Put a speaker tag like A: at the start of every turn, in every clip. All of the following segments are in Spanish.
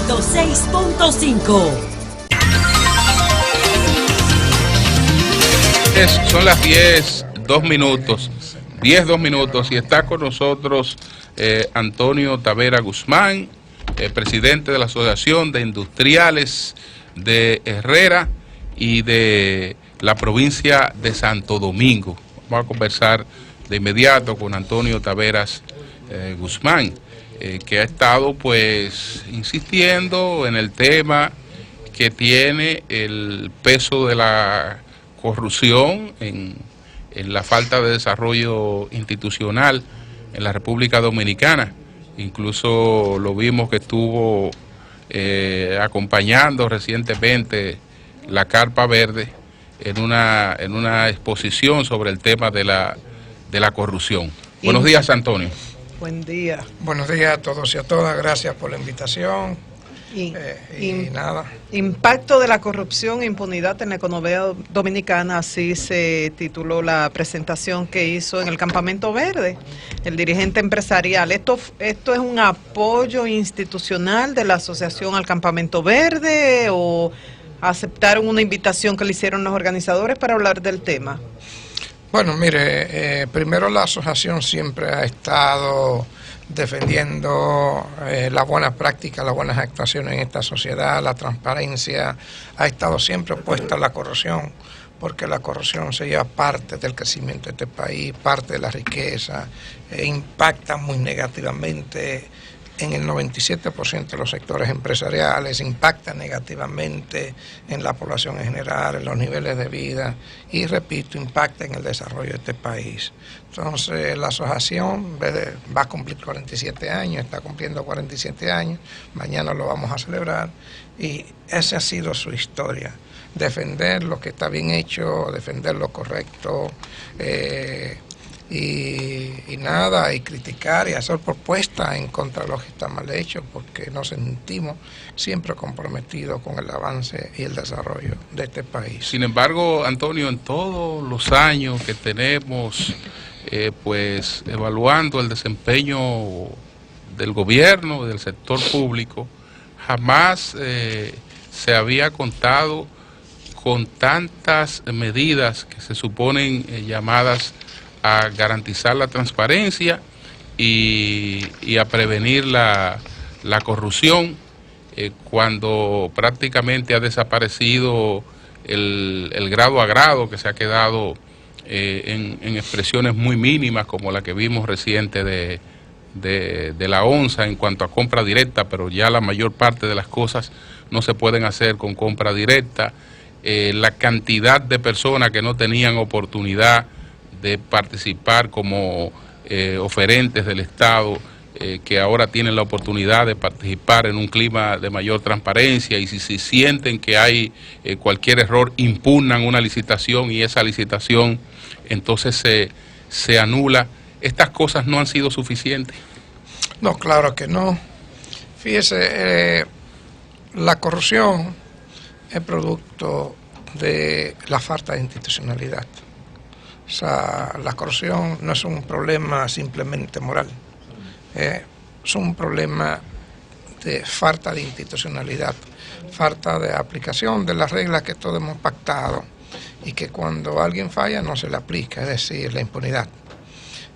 A: 106.5.
B: Son las 10:02 y está con nosotros Antonio Tavera Guzmán, presidente de la Asociación de Industriales de Herrera y de la provincia de Santo Domingo. Vamos a conversar de inmediato con Antonio Taveras Guzmán, que ha estado pues insistiendo en el tema que tiene el peso de la corrupción en la falta de desarrollo institucional en la República Dominicana. Incluso lo vimos que estuvo acompañando recientemente la Carpa Verde en una exposición sobre el tema de la corrupción. Buenos días, Antonio.
C: Buen día.
D: Buenos días a todos y a todas, gracias por la invitación. Y nada.
C: Impacto de la corrupción e impunidad en la economía dominicana, así se tituló la presentación que hizo en el Campamento Verde el dirigente empresarial. ¿Esto es un apoyo institucional de la asociación al Campamento Verde o aceptaron una invitación que le hicieron los organizadores para hablar del tema?
D: Bueno, mire, primero la asociación siempre ha estado defendiendo las buenas prácticas, las buenas actuaciones en esta sociedad, la transparencia, ha estado siempre opuesta a la corrupción, porque la corrupción se lleva parte del crecimiento de este país, parte de la riqueza, impacta muy negativamente en el 97% de los sectores empresariales, impacta negativamente en la población en general, en los niveles de vida y, repito, impacta en el desarrollo de este país. Entonces, la asociación va a cumplir 47 años, está cumpliendo 47 años, mañana lo vamos a celebrar y esa ha sido su historia, defender lo que está bien hecho, defender lo correcto, y nada, y criticar y hacer propuestas en contra de lo que está mal hecho, porque nos sentimos siempre comprometidos con el avance y el desarrollo de este país.
B: Sin embargo, Antonio, en todos los años que tenemos pues evaluando el desempeño del gobierno, del sector público, jamás se había contado con tantas medidas que se suponen llamadas a garantizar la transparencia y a prevenir la corrupción, cuando prácticamente ha desaparecido el grado a grado, que se ha quedado en expresiones muy mínimas como la que vimos reciente de la ONSA en cuanto a compra directa, pero ya la mayor parte de las cosas no se pueden hacer con compra directa. La cantidad de personas que no tenían oportunidad de participar como oferentes del Estado, que ahora tienen la oportunidad de participar en un clima de mayor transparencia, y si sienten que hay cualquier error, impugnan una licitación y esa licitación entonces se anula. ¿Estas cosas no han sido suficientes?
D: No, claro que no. Fíjese, la corrupción es producto de la falta de institucionalidad. O sea, la corrupción no es un problema simplemente moral, es un problema de falta de institucionalidad, falta de aplicación de las reglas que todos hemos pactado y que cuando alguien falla no se le aplica, es decir, la impunidad.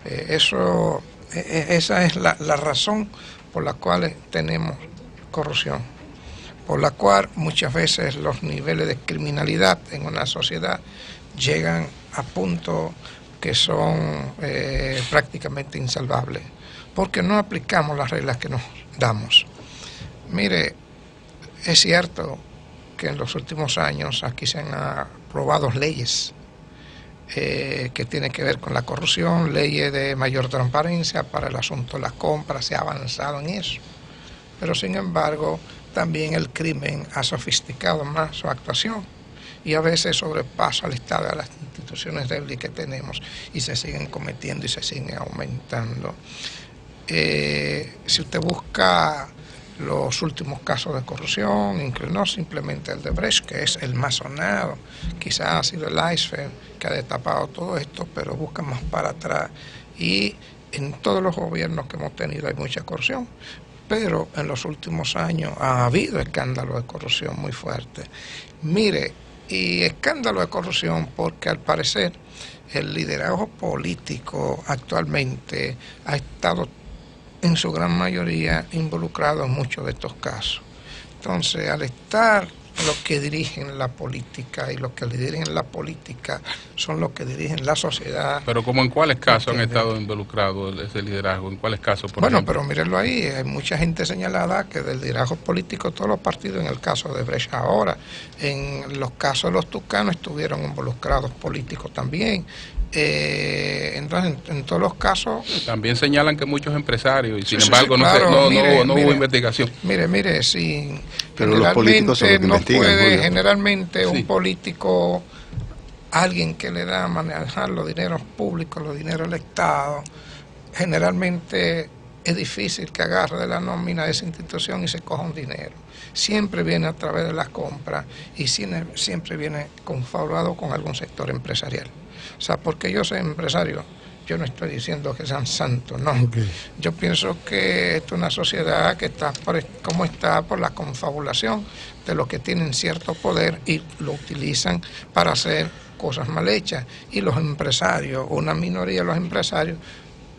D: Esa es la razón por la cual tenemos corrupción, por la cual muchas veces los niveles de criminalidad en una sociedad llegan a puntos que son prácticamente insalvables, porque no aplicamos las reglas que nos damos. Mire, es cierto que en los últimos años aquí se han aprobado leyes que tienen que ver con la corrupción, leyes de mayor transparencia para el asunto de las compras, se ha avanzado en eso. Pero sin embargo, también el crimen ha sofisticado más su actuación y a veces sobrepasa el estado de las instituciones débiles que tenemos y se siguen cometiendo y se siguen aumentando. Si usted busca los últimos casos de corrupción, no simplemente el de Brecht, que es el más sonado, quizás ha sido el iceberg que ha destapado todo esto, pero busca más para atrás. Y en todos los gobiernos que hemos tenido hay mucha corrupción. pero en los últimos años ha habido escándalos de corrupción muy fuertes. Mire, y escándalo de corrupción porque al parecer el liderazgo político actualmente ha estado en su gran mayoría involucrado en muchos de estos casos. Entonces, al estar los que dirigen la política, y los que dirigen la política son los que dirigen la sociedad.
B: Pero ¿como en cuáles casos han estado involucrados ese liderazgo? ¿En cuáles casos, por
D: Bueno,
B: ejemplo?
D: pero mírenlo ahí, hay mucha gente señalada que del liderazgo político de todos los partidos, en el caso de Brecht ahora, en los casos de los tucanos estuvieron involucrados políticos también. Entonces, en todos los casos...
B: También señalan que muchos empresarios, y sin
D: Sí,
B: embargo
D: sí, claro,
B: no hubo investigación.
D: Mire, sí,
A: Pero los políticos son los que
D: no
A: investigan,
D: puede,
A: Julio.
D: generalmente
B: Sí.
D: un político, alguien que le da a manejar los dineros públicos, los dineros del Estado, generalmente es difícil que agarre de la nómina de esa institución y se coja un dinero. Siempre viene a través de las compras y siempre viene confabulado con algún sector empresarial. O sea, porque yo soy empresario, yo no estoy diciendo que sean santos, no.
A: Okay.
D: Yo pienso que esta es una sociedad que está como está por la confabulación de los que tienen cierto poder y lo utilizan para hacer cosas mal hechas. Y los empresarios, una minoría de los empresarios,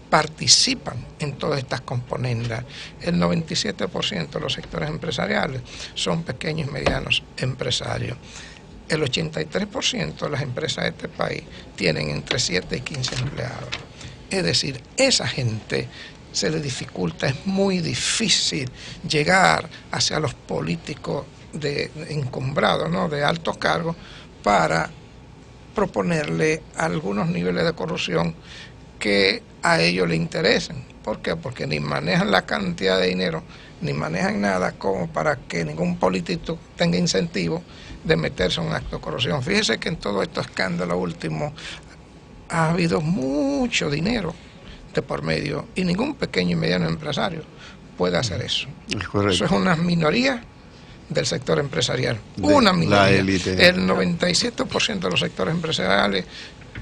D: participan en todas estas componendas. El 97% de los sectores empresariales son pequeños y medianos empresarios. El 83% de las empresas de este país tienen entre 7 y 15 empleados. Es decir, esa gente se le dificulta, es muy difícil llegar hacia los políticos encumbrados, ¿no?, de altos cargos, para proponerle algunos niveles de corrupción que a ellos les interesen. ¿Por qué? Porque ni manejan la cantidad de dinero, ni manejan nada como para que ningún político tenga incentivo de meterse en un acto de corrupción. Fíjese que en todo estos escándalos últimos ha habido mucho dinero de por medio y ningún pequeño y mediano empresario puede hacer eso.
A: Es correcto.
D: Eso es una minoría del sector empresarial.
A: De
D: Una minoría.
A: la élite.
D: El 97% de los sectores empresariales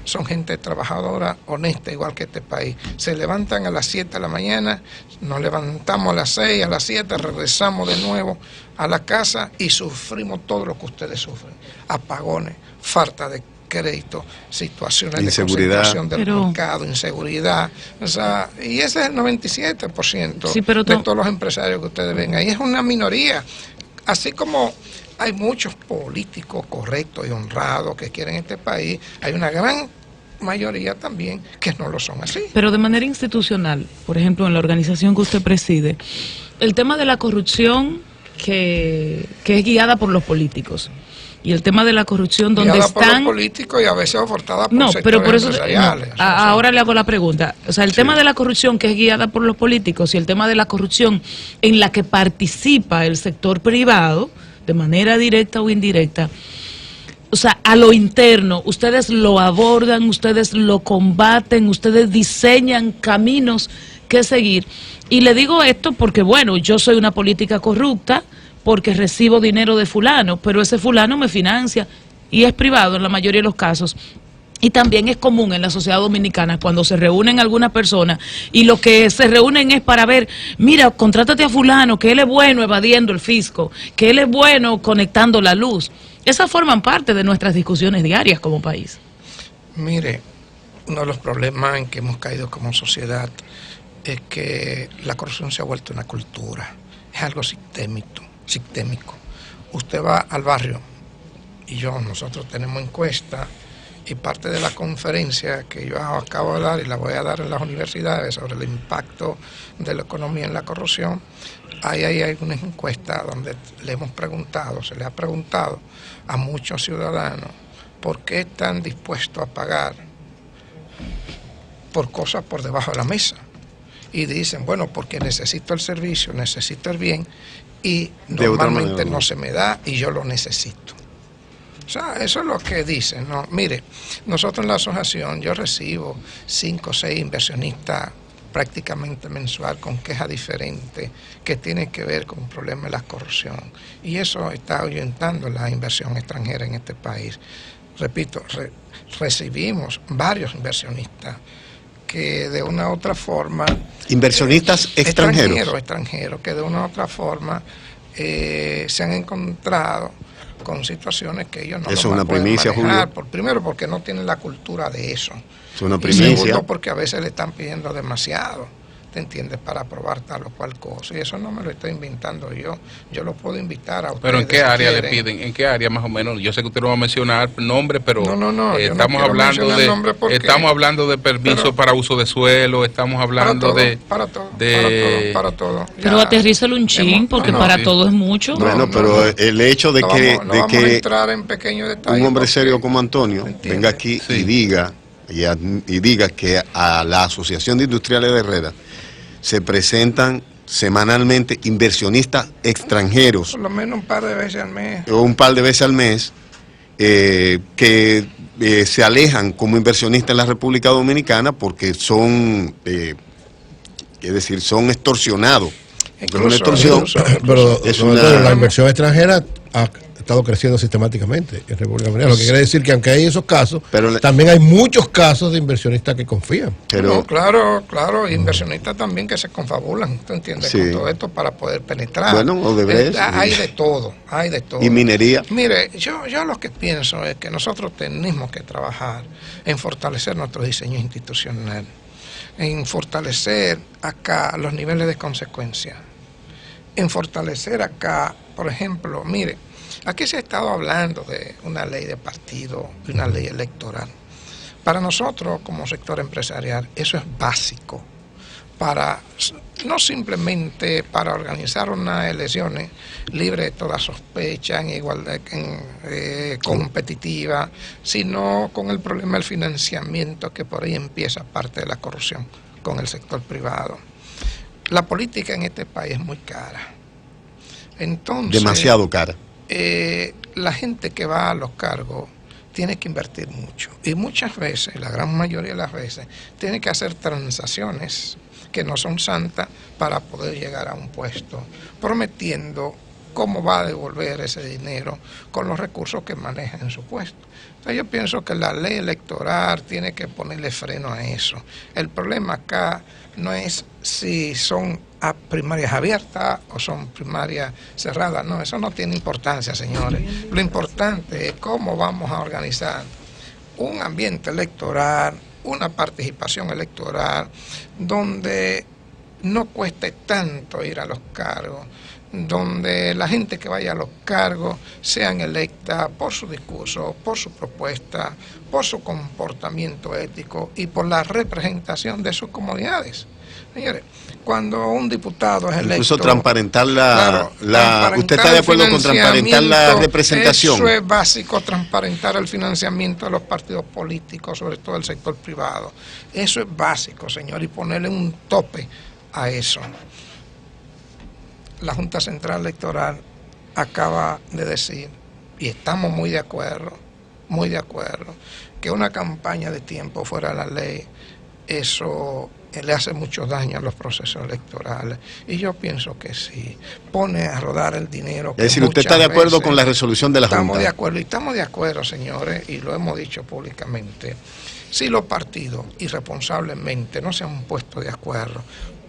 D: son gente trabajadora, honesta, igual que este país. Se levantan a las 7 de la mañana, nos levantamos a las 6, a las 7, regresamos de nuevo a la casa y sufrimos todo lo que ustedes sufren. Apagones, falta de crédito, situaciones
A: Inseguridad.
D: de concentración del mercado, inseguridad. O sea, y ese es el 97%
E: Sí, pero
D: de todos los empresarios que ustedes ven ahí. Es una minoría. Así como hay muchos políticos correctos y honrados que quieren este país, hay una gran mayoría también que no lo son así.
E: Pero de manera institucional, por ejemplo, en la organización que usted preside, el tema de la corrupción que es guiada por los políticos y el tema de la corrupción donde
D: Guiada por los
E: están...
D: políticos y a veces aportada por
E: No,
D: sectores
E: pero por eso
D: empresariales.
E: no, ahora le hago la pregunta. O sea, el tema de la corrupción que es guiada por los políticos y el tema de la corrupción en la que participa el sector privado de manera directa o indirecta, o sea, a lo interno, ustedes lo abordan, ustedes lo combaten, ustedes diseñan caminos que seguir. Y le digo esto porque, bueno, yo soy una política corrupta porque recibo dinero de fulano, pero ese fulano me financia y es privado en la mayoría de los casos. Y también es común en la sociedad dominicana cuando se reúnen algunas personas y lo que se reúnen es para ver, mira, contrátate a fulano, que él es bueno evadiendo el fisco, que él es bueno conectando la luz. Esas forman parte de nuestras discusiones diarias como país.
D: Mire, uno de los problemas en que hemos caído como sociedad es que la corrupción se ha vuelto una cultura, es algo sistémico. Usted va al barrio y nosotros tenemos encuestas y parte de la conferencia que yo acabo de dar y la voy a dar en las universidades sobre el impacto de la economía en la corrupción, ahí hay algunas encuestas donde se le ha preguntado a muchos ciudadanos por qué están dispuestos a pagar por cosas por debajo de la mesa. Y dicen, bueno, porque necesito el servicio, necesito el bien y normalmente no se me da y yo lo necesito. O sea, eso es lo que dicen, ¿no? Mire, nosotros en la asociación, yo recibo 5 o 6 inversionistas prácticamente mensual con quejas diferentes que tienen que ver con el problema de la corrupción. Y eso está ahuyentando la inversión extranjera en este país. Repito, recibimos varios inversionistas que de una u otra forma...
A: Inversionistas extranjeros.
D: Extranjeros, que de una u otra forma se han encontrado con situaciones que ellos no
A: eso es
D: lo
A: una
D: pueden
A: primicia,
D: manejar.
A: Julio.
D: Primero, porque no tienen la cultura de eso.
A: Es una
D: Y
A: primicia.
D: segundo, porque a veces le están pidiendo demasiado, ¿te entiendes?, para probar tal o cual cosa. Y eso no me lo estoy inventando yo lo puedo invitar a ustedes.
B: ¿Pero en qué
D: si
B: área le
D: quieren.
B: piden? ¿En qué área más o menos? Yo sé que usted no va a mencionar nombre, pero
D: No,
B: estamos hablando de permiso para uso de suelo, estamos hablando
D: para todo.
E: Pero
D: Ya.
E: aterrízalo un chin, porque para
B: sí.
E: todo es mucho.
A: Bueno, pero el hecho de
D: No
A: que,
D: vamos a entrar en pequeños detalles.
A: un hombre
D: porque-
A: serio como Antonio
D: ¿entiendes?
A: venga aquí
B: Sí.
A: y diga que a la Asociación de Industriales de Herrera se presentan semanalmente inversionistas extranjeros
D: Por lo menos un par de veces al mes.
A: o un par de veces al mes que se alejan como inversionistas en la República Dominicana porque son, es decir, son extorsionados. Es una extorsión.
F: Pero
A: Es
F: don
A: una-
F: Antonio, la inversión extranjera ha estado creciendo sistemáticamente en República Dominicana. Lo que quiere decir que aunque hay esos casos,
A: Pero
F: también hay muchos casos de inversionistas que confían.
A: Pero
D: No, claro, inversionistas también que se confabulan, ¿tú entiendes?
A: Sí.
D: Con todo esto para poder penetrar.
A: Bueno, Odebrecht,
D: Hay
A: sí.
D: de todo, hay de todo.
A: y minería.
D: Mire, yo lo que pienso es que nosotros tenemos que trabajar en fortalecer nuestro diseño institucional, en fortalecer acá los niveles de consecuencia, en fortalecer acá, por ejemplo, mire, aquí se ha estado hablando de una ley de partido, de una ley electoral. Para nosotros, como sector empresarial, eso es básico para, no simplemente para organizar unas elecciones libres de toda sospecha, en igualdad, competitiva, sino con el problema del financiamiento, que por ahí empieza parte de la corrupción con el sector privado. La política en este país es muy cara. Entonces,
A: Demasiado cara.
D: la gente que va a los cargos tiene que invertir mucho. Y muchas veces, la gran mayoría de las veces, tiene que hacer transacciones que no son santas para poder llegar a un puesto, prometiendo cómo va a devolver ese dinero con los recursos que maneja en su puesto. Entonces yo pienso que la ley electoral tiene que ponerle freno a eso. El problema acá no es si son primarias abiertas o son primarias cerradas, no, eso no tiene importancia, señores. Lo importante es cómo vamos a organizar un ambiente electoral, una participación electoral, donde no cueste tanto ir a los cargos, donde la gente que vaya a los cargos sean electas por su discurso, por su propuesta, por su comportamiento ético y por la representación de sus comunidades. Señores, cuando un diputado es electo...
A: Incluso transparentar
D: transparentar
A: ¿usted está de acuerdo con transparentar la
D: financiamiento,
A: representación?
D: Eso es básico, transparentar el financiamiento de los partidos políticos, sobre todo el sector privado. Eso es básico, señor, y ponerle un tope a eso. La Junta Central Electoral acaba de decir, y estamos muy de acuerdo, que una campaña de tiempo fuera de la ley, eso le hace mucho daño a los procesos electorales. Y yo pienso que sí, pone a rodar el dinero.
A: Es decir, ¿usted está de acuerdo con la resolución de la Junta?
D: Estamos de acuerdo, señores, y lo hemos dicho públicamente. Si los partidos irresponsablemente no se han puesto de acuerdo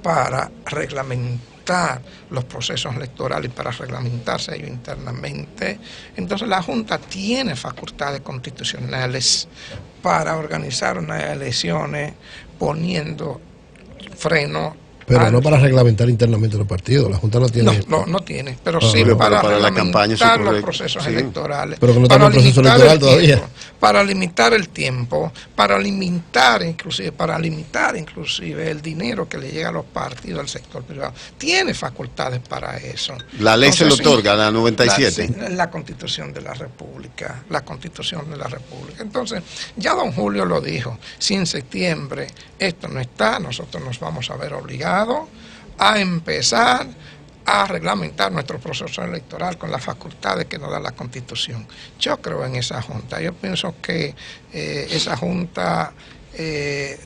D: para reglamentar los procesos electorales y para reglamentarse ellos internamente, entonces la Junta tiene facultades constitucionales para organizar unas elecciones poniendo freno.
F: Pero no para reglamentar internamente los partidos. La Junta no tiene.
D: No tiene, pero sí
A: pero
D: para
A: para la campaña, eso es
D: reglamentar los
A: correcto.
D: procesos
A: Sí.
D: electorales.
F: Pero que no
D: para
F: estamos en proceso
D: limitar
F: electoral
D: el
F: todavía.
D: tiempo, para limitar el tiempo, para limitar inclusive el dinero que le llega a los partidos al sector privado. Tiene facultades para eso.
A: La ley se lo
D: Entonces,
A: otorga, la 97.
D: La Constitución de la República, Entonces, ya don Julio lo dijo, si en septiembre esto no está, nosotros nos vamos a ver obligados a empezar a reglamentar nuestro proceso electoral con las facultades que nos da la Constitución. Yo creo en esa Junta. Yo pienso que esa Junta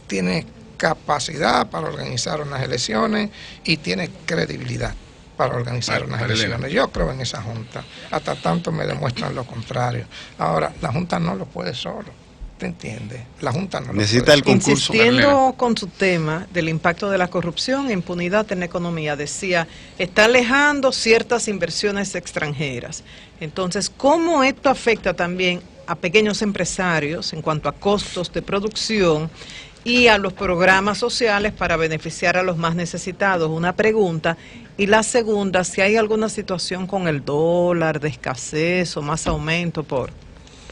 D: tiene capacidad para organizar unas elecciones y tiene credibilidad para organizar unas elecciones. Yo creo en esa Junta, hasta tanto me demuestran lo contrario. Ahora, la Junta no lo puede solo. ¿Te entiendes? La Junta no lo
A: Necesita
D: puede
A: el concurso.
C: Insistiendo con su tema del impacto de la corrupción e impunidad en la economía, decía, está alejando ciertas inversiones extranjeras. Entonces, ¿cómo esto afecta también a pequeños empresarios en cuanto a costos de producción y a los programas sociales para beneficiar a los más necesitados? Una pregunta. Y la segunda, si hay alguna situación con el dólar de escasez o más aumento por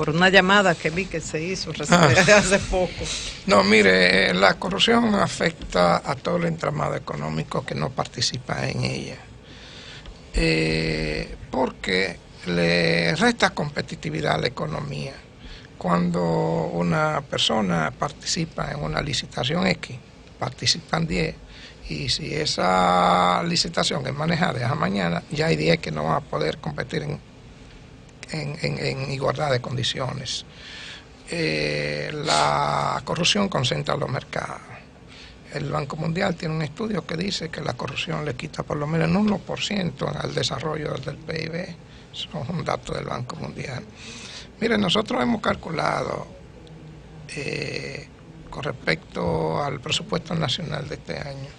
C: una llamada que vi que se hizo hace poco.
D: No, mire, la corrupción afecta a todo el entramado económico que no participa en ella. Porque le resta competitividad a la economía. Cuando una persona participa en una licitación X, participan 10, y si esa licitación es manejada de mañana, ya hay 10 que no van a poder competir en igualdad de condiciones. La corrupción concentra los mercados. El Banco Mundial tiene un estudio que dice que la corrupción le quita por lo menos un 1% al desarrollo del PIB. Eso es un dato del Banco Mundial. Miren, nosotros hemos calculado con respecto al presupuesto nacional de este año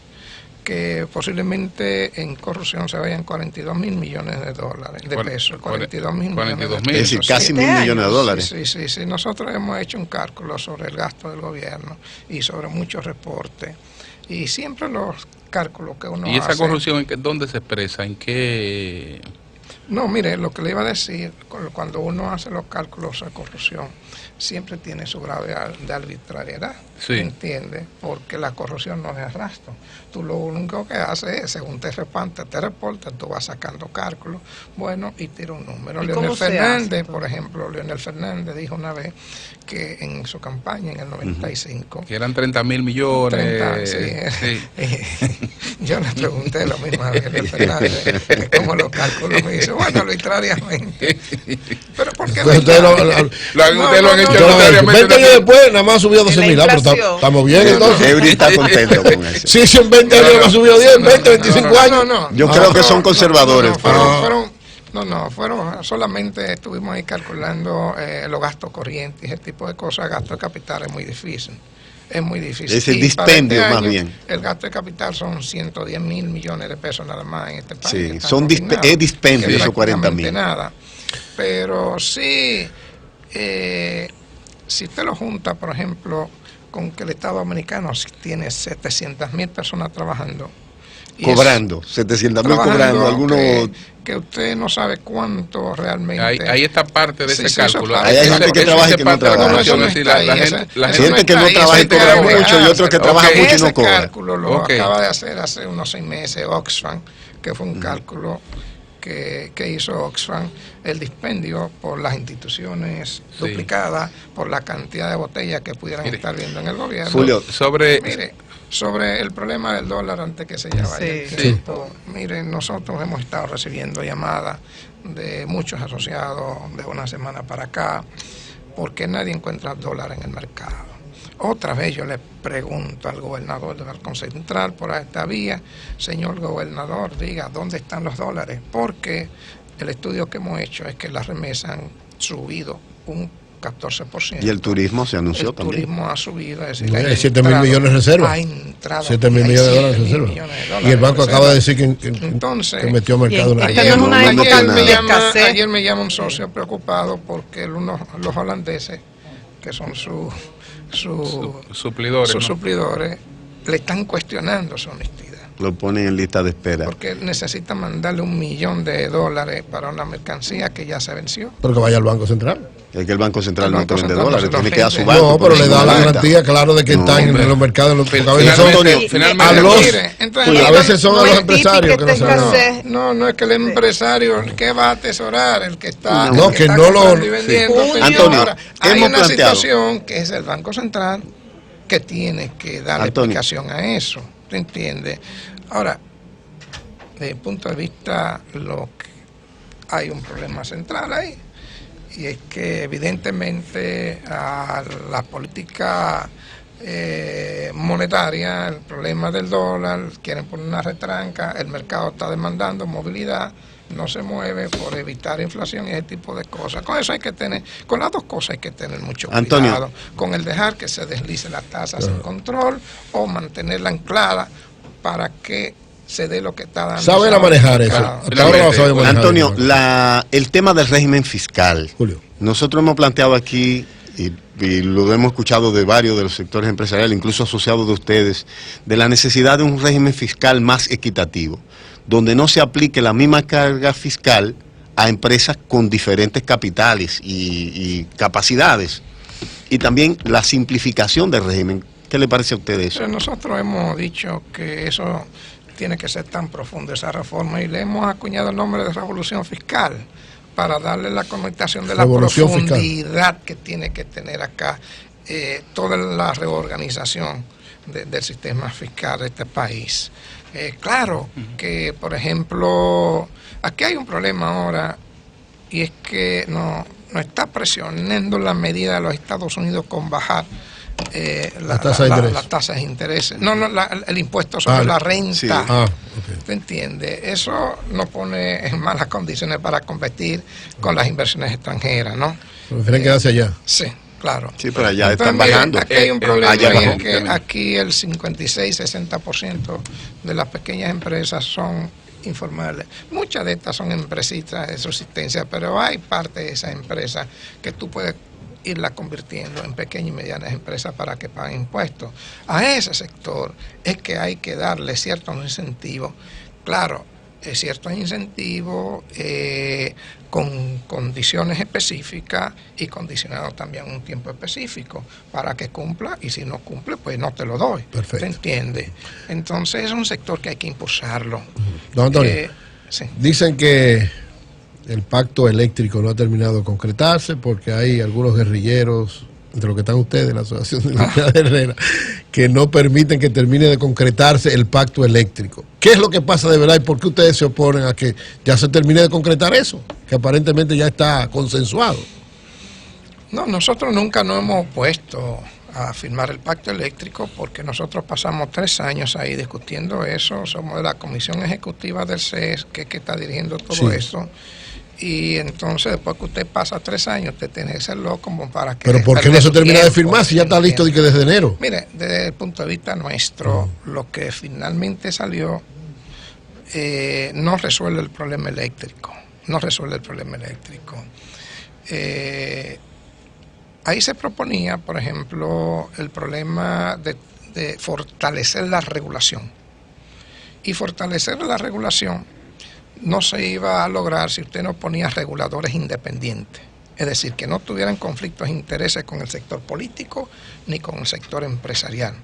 D: que posiblemente en corrupción se vayan 42 mil millones de dólares, de pesos, 42 mil millones de pesos.
A: Es decir, casi $1.000 millones de dólares.
D: Sí. Nosotros hemos hecho un cálculo sobre el gasto del gobierno y sobre muchos reportes. Y siempre los cálculos que uno hace...
B: ¿Y esa corrupción dónde se expresa? ¿En qué...?
D: No, mire, lo que le iba a decir, cuando uno hace los cálculos de corrupción, siempre tiene su grado de arbitrariedad,
B: sí.
D: ¿Entiendes? Porque la corrupción no es arrastro. Tú lo único que haces es, según te reportan, tú vas sacando cálculos, bueno, y tira un número. Leonel Fernández, por ejemplo, Leonel Fernández dijo una vez que en su campaña, en el 95...
B: Que eran 30 mil millones.
D: 30, sí. Yo le pregunté lo mismo a Leonel Fernández, que cómo los cálculos me dice, bueno, arbitrariamente. Pero ¿por qué
F: Ustedes lo han hecho arbitrariamente. 20 años después, nada más subió 12.000, pero estamos bien entonces.
A: Eury está contento con eso.
F: Sí, si en 20 años no subió 10, 20, 25 años.
A: Yo creo que son conservadores.
D: Fueron solamente estuvimos ahí calculando los gastos corrientes y ese tipo de cosas. Gasto de capital es muy difícil. Es muy difícil.
A: Es el dispendio más bien.
D: El gasto de capital son 110 mil millones de pesos nada más en este país.
A: Sí, es dispendio esos 40 mil.
D: Nada. Pero sí, si usted lo junta, por ejemplo, con que el Estado dominicano tiene 700.000 personas trabajando.
A: Cobrando, 700.000 cobrando, algunos...
D: Que usted no sabe cuánto realmente...
B: Ahí está parte de ese cálculo.
A: Hay gente que trabaja y que no trabaja.
B: La
A: gente que no trabaja y cobra mucho y otros que trabajan mucho y no cobran.
D: Ese cálculo lo acaba de hacer hace unos 6 meses Oxfam, que fue un cálculo que hizo Oxfam, el dispendio por las instituciones duplicadas, por la cantidad de botellas que pudieran estar viendo en el gobierno.
A: Julio,
D: sobre el problema del dólar antes que se vaya el tiempo. Miren, nosotros hemos estado recibiendo llamadas de muchos asociados de una semana para acá porque nadie encuentra dólar en el mercado. Otra vez yo le pregunto al gobernador del Banco Central por esta vía, señor gobernador, diga dónde están los dólares, porque el estudio que hemos hecho es que las remesas han subido un 14%.
A: Y el turismo se anunció
D: también. El turismo ha subido. Es decir,
F: hay 7.000 millones de reservas. 7.000 millones de dólares de reservas. Y el banco acaba de decir que metió mercado.
D: Ayer me llama un socio preocupado porque los holandeses, que son sus suplidores, le están cuestionando su honestidad.
A: Lo ponen en lista de espera.
D: Porque necesita mandarle $1 millón para una mercancía que ya se venció.
F: Pero que vaya al Banco Central.
A: Es que el Banco Central no te vende dólares, tiene que dar su banco.
F: No, pero le da la garantía, claro, de que están en los mercados. A veces son a los empresarios que no saben.
D: No es que el empresario que va a atesorar, el que está.
F: No, que no lo.
A: Antonio,
D: hay una situación que es el Banco Central que tiene que darle explicación a eso. ¿Te entiendes? Ahora, desde el punto de vista, hay un problema central ahí, y es que evidentemente a la política monetaria, el problema del dólar, quieren poner una retranca, el mercado está demandando movilidad, no se mueve por evitar inflación y ese tipo de cosas. Con eso hay que tener, con las dos cosas hay que tener mucho cuidado, con el dejar que se deslice la tasa sin control o mantenerla anclada para que se dé lo que está dando.
F: ¿Saben a manejar eso?
A: Antonio, el tema del régimen fiscal.
F: Julio.
A: Nosotros hemos planteado aquí, y lo hemos escuchado de varios de los sectores empresariales, incluso asociados de ustedes, de la necesidad de un régimen fiscal más equitativo, donde no se aplique la misma carga fiscal a empresas con diferentes capitales y capacidades, y también la simplificación del régimen. ¿Qué le parece a ustedes eso?
D: Nosotros hemos dicho que eso tiene que ser tan profundo, esa reforma, y le hemos acuñado el nombre de revolución fiscal, para darle la connotación de la profundidad que tiene que tener acá toda la reorganización del sistema fiscal de este país. Claro que, por ejemplo, aquí hay un problema ahora, y es que no está presionando la medida de los Estados Unidos con bajar la tasa de interés. El impuesto sobre la renta. Sí. ¿Te entiendes? Eso nos pone en malas condiciones para competir con las inversiones extranjeras, ¿no?
F: Prefieren quedarse allá.
D: Sí, claro.
A: Sí, pero allá están bajando.
D: Aquí hay un problema, y es que aquí el 56-60% de las pequeñas empresas son informales. Muchas de estas son empresitas de subsistencia, pero hay parte de esas empresas que tú puedes irla convirtiendo en pequeñas y medianas empresas para que paguen impuestos. A ese sector es que hay que darle ciertos incentivos. Claro, ciertos incentivos con condiciones específicas y condicionados también a un tiempo específico para que cumpla, y si no cumple, pues no te lo doy.
F: Perfecto.
D: ¿Te entiendes? Entonces es un sector que hay que impulsarlo.
F: Don Antonio, sí. Dicen que el pacto eléctrico no ha terminado de concretarse porque hay algunos guerrilleros, entre los que están ustedes, la Asociación de Unidad de Herrera, que no permiten que termine de concretarse el pacto eléctrico. ¿Qué es lo que pasa de verdad y por qué ustedes se oponen a que ya se termine de concretar eso, que aparentemente ya está consensuado?
D: No, nosotros nunca nos hemos opuesto a firmar el pacto eléctrico porque nosotros pasamos 3 años ahí discutiendo eso. Somos de la comisión ejecutiva del CES, que está dirigiendo todo eso. Y entonces después que usted pasa 3 años, usted tiene que hacerlo como para que...
F: ¿Pero por qué no se termina de firmar si ya está listo desde enero?
D: Mire, desde el punto de vista nuestro, lo que finalmente salió no resuelve el problema eléctrico. No resuelve el problema eléctrico. Ahí se proponía, por ejemplo, el problema de fortalecer la regulación. Y fortalecer la regulación no se iba a lograr si usted no ponía reguladores independientes. Es decir, que no tuvieran conflictos de intereses con el sector político ni con el sector empresarial.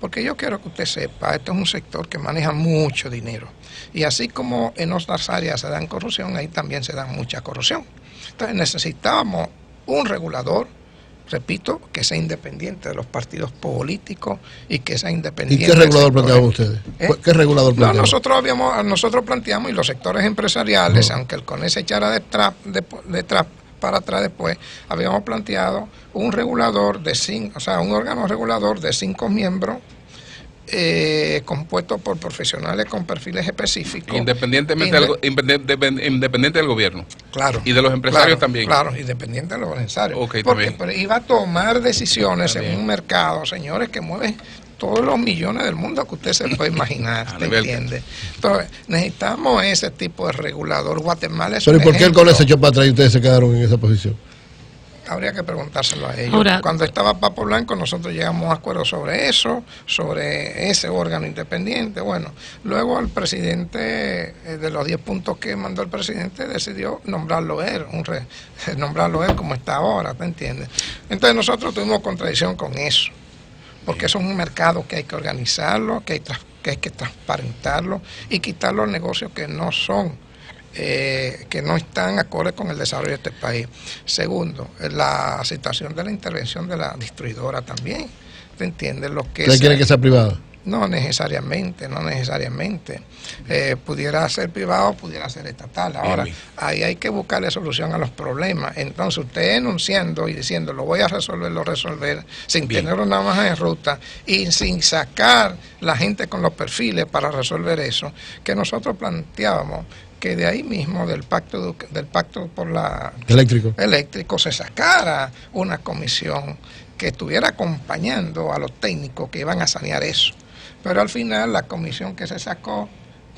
D: Porque yo quiero que usted sepa, esto es un sector que maneja mucho dinero. Y así como en otras áreas se dan corrupción, ahí también se da mucha corrupción. Entonces necesitábamos un regulador, repito, que sea independiente de los partidos políticos y que sea independiente.
F: ¿Y qué regulador planteaban ustedes? ¿Qué regulador planteaban?
D: No, nosotros planteamos, y los sectores empresariales, aunque el CONE se echara detrás para atrás después, habíamos planteado un regulador de 5, o sea, un órgano regulador de 5 miembros, compuesto por profesionales con perfiles específicos.
B: Independiente del gobierno.
D: Claro.
B: Y de los empresarios también.
D: Claro, independiente de los empresarios.
B: Okay,
D: porque iba a tomar decisiones en un mercado, señores, que mueve todos los millones del mundo que usted se puede imaginar. ¿Te entiende? Entonces, necesitamos ese tipo de regulador. Guatemala es
F: ¿Pero y por qué el CONE se echó para atrás y ustedes se quedaron en esa posición?
D: Habría que preguntárselo a ellos. Cuando estaba Papo Blanco, nosotros llegamos a acuerdos sobre eso, sobre ese órgano independiente. Bueno, luego el presidente, de los 10 puntos que mandó el presidente, decidió nombrarlo él, como está ahora, ¿te entiendes? Entonces nosotros tuvimos contradicción con eso, porque eso es un mercado que hay que organizarlo, que hay que transparentarlo y quitar los negocios que no son que no están acorde con el desarrollo de este país. Segundo, la situación de la intervención de la distribuidora también. ¿Te entiendes?
F: ¿Ustedes quieren que sea privada?
D: No necesariamente. Pudiera ser privado, pudiera ser estatal. Ahora, ahí hay que buscarle solución a los problemas. Entonces, usted enunciando y diciendo, lo resolver, sin tener una hoja en ruta y sin sacar la gente con los perfiles para resolver eso, que nosotros planteábamos que de ahí mismo del pacto por la eléctrico se sacara una comisión que estuviera acompañando a los técnicos que iban a sanear eso. Pero al final la comisión que se sacó,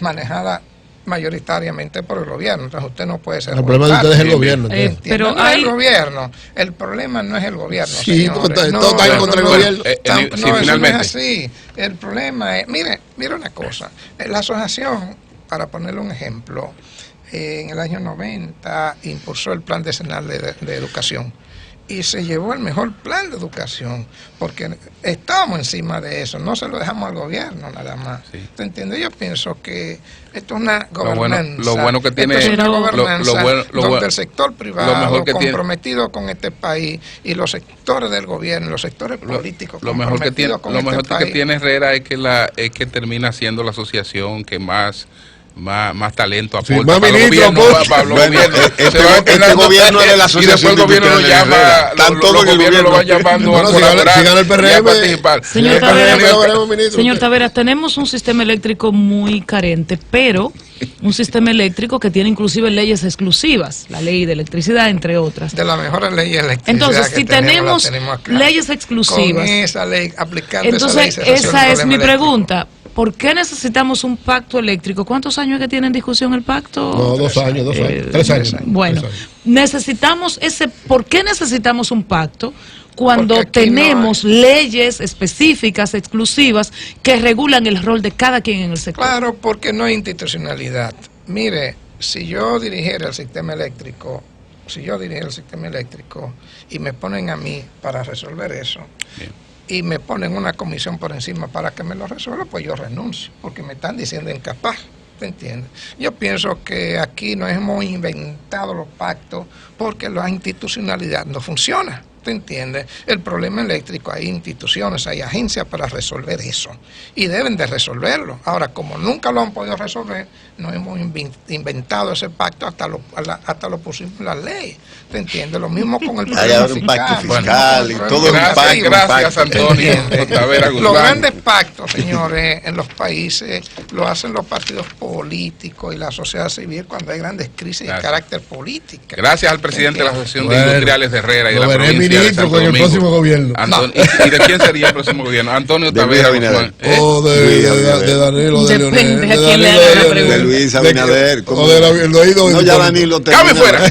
D: manejada mayoritariamente por el gobierno, entonces usted no puede ser...
F: El problema de ustedes es el gobierno.
D: Pero no es el gobierno, el problema no es el gobierno,
F: sí, todo está en contra del gobierno.
D: Eso no es así. El problema es, mire una cosa, la asociación, para ponerle un ejemplo, en el año 90 impulsó el Plan Decenal de Educación y se llevó el mejor plan de educación, porque estábamos encima de eso, no se lo dejamos al gobierno nada más. Sí. ¿Te entiendes? Yo pienso que esto es una gobernanza.
B: Lo bueno que tiene
D: es una gobernanza donde el sector privado comprometido con este país y los sectores del gobierno, los sectores políticos
B: lo mejor que tiene Herrera es que termina siendo la asociación que más talento aporta,
F: sí, para los
B: gobiernos. Este
A: gobierno es de la asociación.
B: Y después el gobierno lo llama, los gobiernos lo van llamando a colaborar
F: y a participar.
E: Señor Taveras, tenemos un sistema eléctrico muy carente, pero un sistema eléctrico que tiene inclusive leyes exclusivas, la ley de electricidad, entre otras.
D: De las mejores leyes de electricidad.
E: Entonces, si tenemos leyes exclusivas,
D: con esa ley, aplicando
E: entonces esa es mi pregunta. ¿Por qué necesitamos un pacto eléctrico? ¿Cuántos años que tiene en discusión el pacto?
F: No, 2 años, 3 años.
E: Bueno, necesitamos ¿por qué necesitamos un pacto cuando tenemos leyes específicas, exclusivas, que regulan el rol de cada quien en el sector?
D: Claro, porque no hay institucionalidad. Mire, si yo dirigiera el sistema eléctrico y me ponen a mí para resolver eso, bien, y me ponen una comisión por encima para que me lo resuelva, pues yo renuncio, porque me están diciendo incapaz, ¿te entiendes? Yo pienso que aquí nos hemos inventado los pactos porque la institucionalidad no funciona, ¿te entiendes? El problema eléctrico, hay instituciones, hay agencias para resolver eso, y deben de resolverlo. Ahora, como nunca lo han podido resolver, nos hemos inventado ese pacto, hasta lo pusimos en la ley, ¿te entiendes? Lo mismo con el problema
A: fiscal. Un pacto fiscal y todo un pacto.
B: Gracias, Antonio.
D: Los grandes pactos, señores, en los países lo hacen los partidos políticos y la sociedad civil cuando hay grandes crisis de carácter político.
B: Gracias al presidente de la Asociación de Industriales de Herrera y de la provincia de Santo
F: con el próximo gobierno.
B: ¿Y de quién sería el próximo gobierno? Antonio Taveras Guzmán.
F: O de Danilo, de Leonel.
E: Depende a quién le haga la pregunta.
A: De Luis Abinader.
F: O de
A: No, ya Danilo.
B: ¡Cambio fuera!